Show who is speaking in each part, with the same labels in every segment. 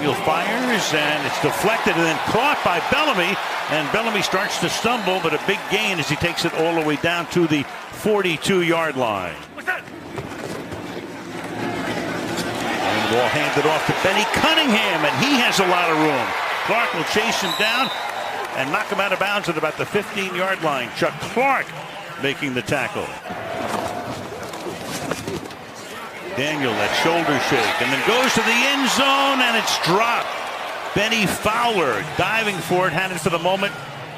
Speaker 1: Daniel fires, and it's deflected and then caught by Bellamy. And Bellamy starts to stumble, but a big gain as he takes it all the way down to the 42-yard line. And the ball handed off to Benny Cunningham, and he has a lot of room. Clark will chase him down and knock him out of bounds at about the 15-yard line. Chuck Clark making the tackle. Daniel, that shoulder shake, and then goes to the end zone, and it's dropped. Benny Fowler diving for it, had it for the moment,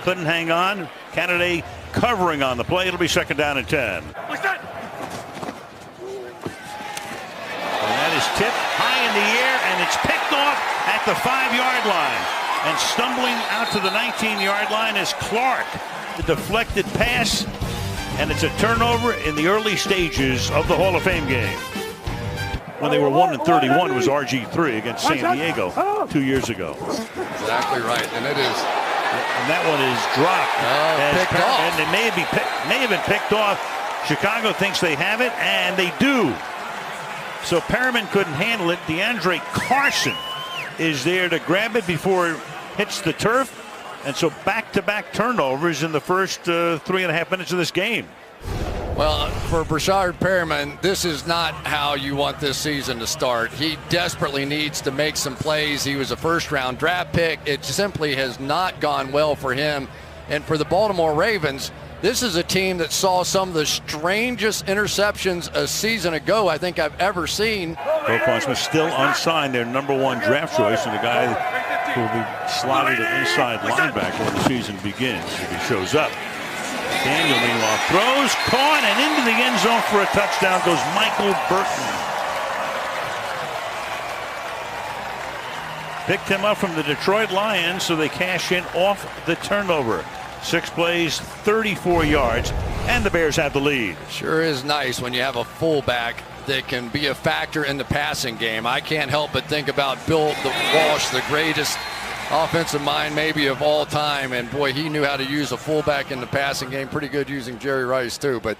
Speaker 1: couldn't hang on. Canada covering on the play. It'll be second down and 10. What's that? And that is tipped high in the air, and it's picked off at the 5-yard line. And stumbling out to the 19-yard line is Clark. The deflected pass, and it's a turnover in the early stages of the Hall of Fame game. When they were 1-31, it was RG3 against San Diego 2 years ago.
Speaker 2: Exactly right, and it is.
Speaker 1: And that one is dropped.
Speaker 2: Picked off.
Speaker 1: And it may have been picked off. Chicago thinks they have it, and they do. So Perriman couldn't handle it. DeAndre Carson is there to grab it before it hits the turf. And so back-to-back turnovers in the first 3.5 minutes of this game.
Speaker 2: Well, for Brashard Perriman, this is not how you want this season to start. He desperately needs to make some plays. He was a first-round draft pick. It simply has not gone well for him. And for the Baltimore Ravens, this is a team that saw some of the strangest interceptions a season ago I think I've ever seen.
Speaker 1: Roquan Smith still unsigned, their #1 draft choice, and the guy who will be slotted at inside linebacker when the season begins if he shows up. Daniel, meanwhile, throws, caught, and into the end zone for a touchdown goes Michael Burton. Picked him up from the Detroit Lions, so they cash in off the turnover. 6 plays, 34 yards, and the Bears have the lead.
Speaker 2: Sure is nice when you have a fullback that can be a factor in the passing game. I can't help but think about Bill Walsh, the greatest offensive mind maybe of all time, and boy, he knew how to use a fullback in the passing game. Pretty good using Jerry Rice too, but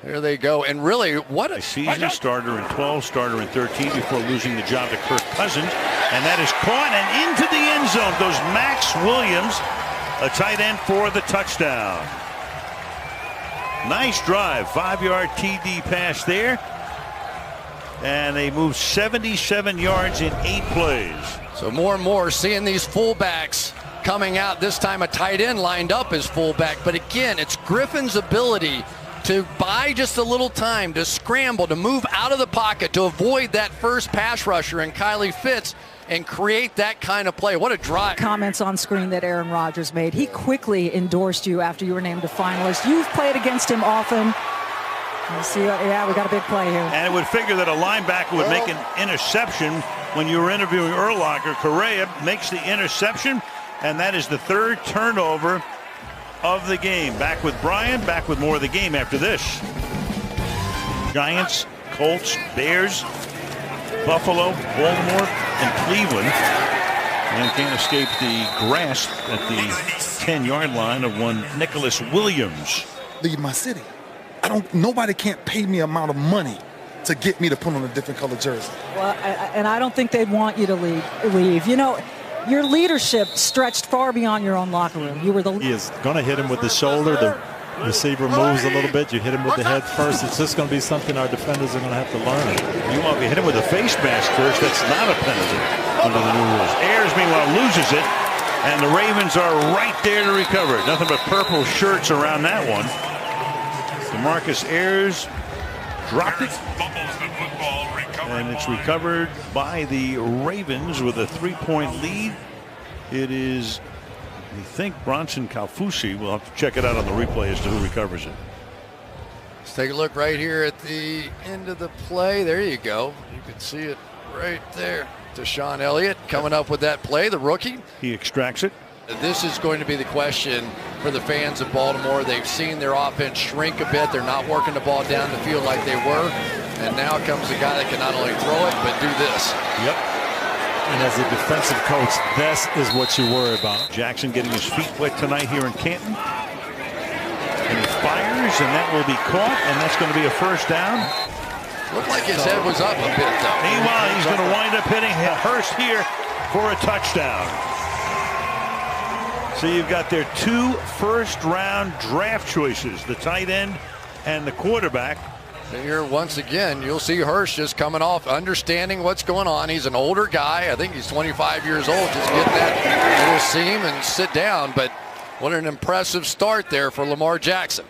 Speaker 2: there they go. And really, what
Speaker 1: a season starter in 12, starter in 13 before losing the job to Kirk Cousins, and that is caught, and into the end zone goes Max Williams, a tight end for the touchdown. Nice drive, 5-yard TD pass there, and they move 77 yards in 8 plays.
Speaker 2: So more and more seeing these fullbacks coming out. This time a tight end lined up as fullback. But again, it's Griffin's ability to buy just a little time, to scramble, to move out of the pocket, to avoid that first pass rusher and Kylie Fitz and create that kind of play. What a drive.
Speaker 3: Comments on screen that Aaron Rodgers made. He quickly endorsed you after you were named a finalist. You've played against him often. You see, yeah, we got a big play here.
Speaker 1: And it would figure that a linebacker would make an interception. When you were interviewing Urlacher, Correa makes the interception, and that is the 3rd turnover of the game. Back with Brian, back with more of the game after this. Giants, Colts, Bears, Buffalo, Baltimore, and Cleveland. And can't escape the grasp at the 10-yard line of one Nicholas Williams.
Speaker 4: Leave my city. Nobody can't pay me amount of money to get me to put on a different color jersey.
Speaker 3: Well, and I don't think they'd want you to leave. You know, your leadership stretched far beyond your own locker room. You were the.
Speaker 5: He is going to hit him with the shoulder. The receiver moves a little bit. You hit him with the head first. It's just going to be something our defenders are going to have to learn.
Speaker 1: You want to hit him with a face mask first. That's not a penalty under the new rules. Ayers, meanwhile, loses it, and the Ravens are right there to recover it. Nothing but purple shirts around that one. DeMarcus Ayers dropped it, and it's recovered by the Ravens with a 3-point lead. It is, I think, Bronson Kaufusi. We'll have to check it out on the replay as to who recovers it.
Speaker 2: Let's take a look right here at the end of the play. There you go. You can see it right there. Deshaun Elliott coming up with that play, the rookie.
Speaker 1: He extracts it.
Speaker 2: This is going to be the question for the fans of Baltimore. They've seen their offense shrink a bit. They're not working the ball down the field like they were. And now comes a guy that can not only throw it, but do this.
Speaker 5: Yep. And as a defensive coach, this is what you worry about.
Speaker 1: Jackson getting his feet wet tonight here in Canton. And he fires, and that will be caught, and that's going to be a first down.
Speaker 2: Looked like his head was up a bit, though.
Speaker 1: Meanwhile, he's going to wind up hitting Hurst here for a touchdown. So you've got their 2 first-round draft choices, the tight end and the quarterback.
Speaker 2: And here, once again, you'll see Hurst just coming off, understanding what's going on. He's an older guy. I think he's 25 years old, just getting that little seam and sit down. But what an impressive start there for Lamar Jackson.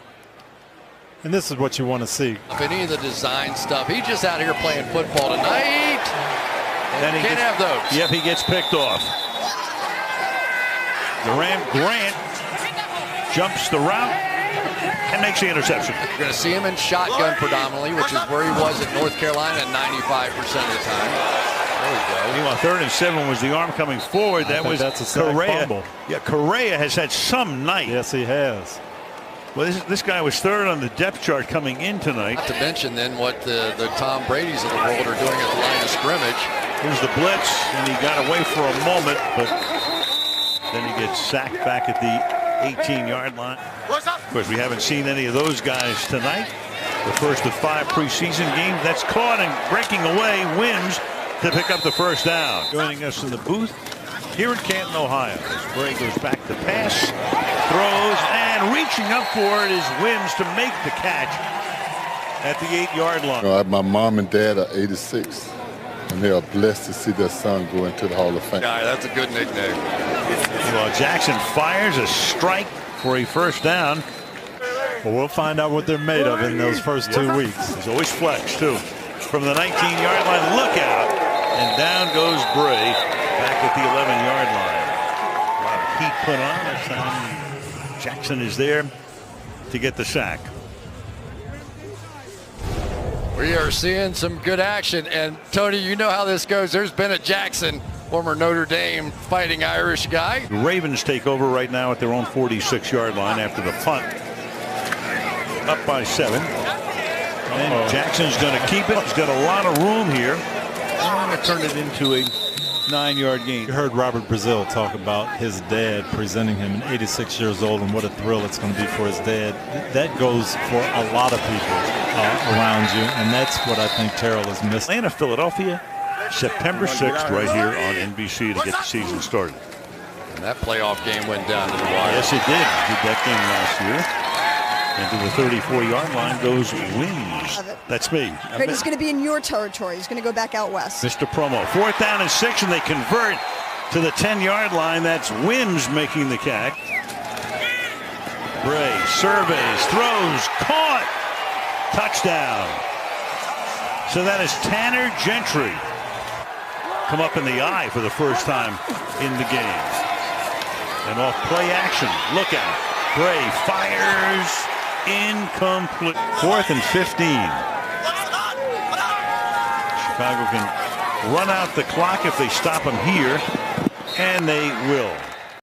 Speaker 5: And this is what you want to see.
Speaker 2: If any of the design stuff, he's just out here playing football tonight.
Speaker 1: Then he
Speaker 2: can't have those.
Speaker 1: Yep, he gets picked off. Grant jumps the route and makes the interception.
Speaker 2: You're going to see him in shotgun predominantly, which is where he was at North Carolina 95% of the time. There we go.
Speaker 1: Meanwhile, 3rd and 7 was the arm coming forward.
Speaker 5: That's a sack fumble.
Speaker 1: Yeah, Correa has had some night.
Speaker 5: Yes, he has.
Speaker 1: Well, this guy was 3rd on the depth chart coming in tonight.
Speaker 2: Not to mention then what the Tom Brady's of the world are doing at the line of scrimmage.
Speaker 1: Here's the blitz, and he got away for a moment, but then he gets sacked back at the 18-yard line. Of course, we haven't seen any of those guys tonight. The first of 5 preseason games. That's caught and breaking away. Wims to pick up the first down. Joining us in the booth here in Canton, Ohio. As Bray goes back to pass, throws, and reaching up for it is Wims to make the catch at the 8-yard line.
Speaker 6: My mom and dad are 86, and they are blessed to see their son go into the Hall of Fame.
Speaker 2: Guy, that's a good nickname.
Speaker 1: Well, Jackson fires a strike for a first down.
Speaker 5: Well, we'll find out what they're made of in those first 2 weeks.
Speaker 1: He's always flex, too. From the 19-yard line, look out. And down goes Bray back at the 11-yard line. A lot of heat put on. That time Jackson is there to get the sack.
Speaker 2: We are seeing some good action. And, Tony, you know how this goes. There's Bennett Jackson, former Notre Dame Fighting Irish guy.
Speaker 1: The Ravens take over right now at their own 46-yard line after the punt. Up by 7. And Jackson's going to keep it. He's got a lot of room here. And going to turn it into a 9-yard gain.
Speaker 5: You heard Robert Brazil talk about his dad presenting him at 86 years old and what a thrill it's going to be for his dad. That goes for a lot of people around you, and that's what I think Terrell is missing.
Speaker 1: Atlanta, Philadelphia, September 6th, right here on NBC to get the season started.
Speaker 2: And that playoff game went down to the wire.
Speaker 1: Yes, it did. Did that game last year. And to the 34-yard line goes Wims. That's me.
Speaker 7: Brady's going to be in your territory. He's going to go back out west.
Speaker 1: Mr. Promo. 4th down and 6, and they convert to the 10-yard line. That's Wims making the catch. Bray surveys, throws, caught. Touchdown. So that is Tanner Gentry. Come up in the eye for the first time in the game. And off play action. Look out. Bray fires. Incomplete. 4th and 15. Chicago can run out the clock if they stop him here, and they will.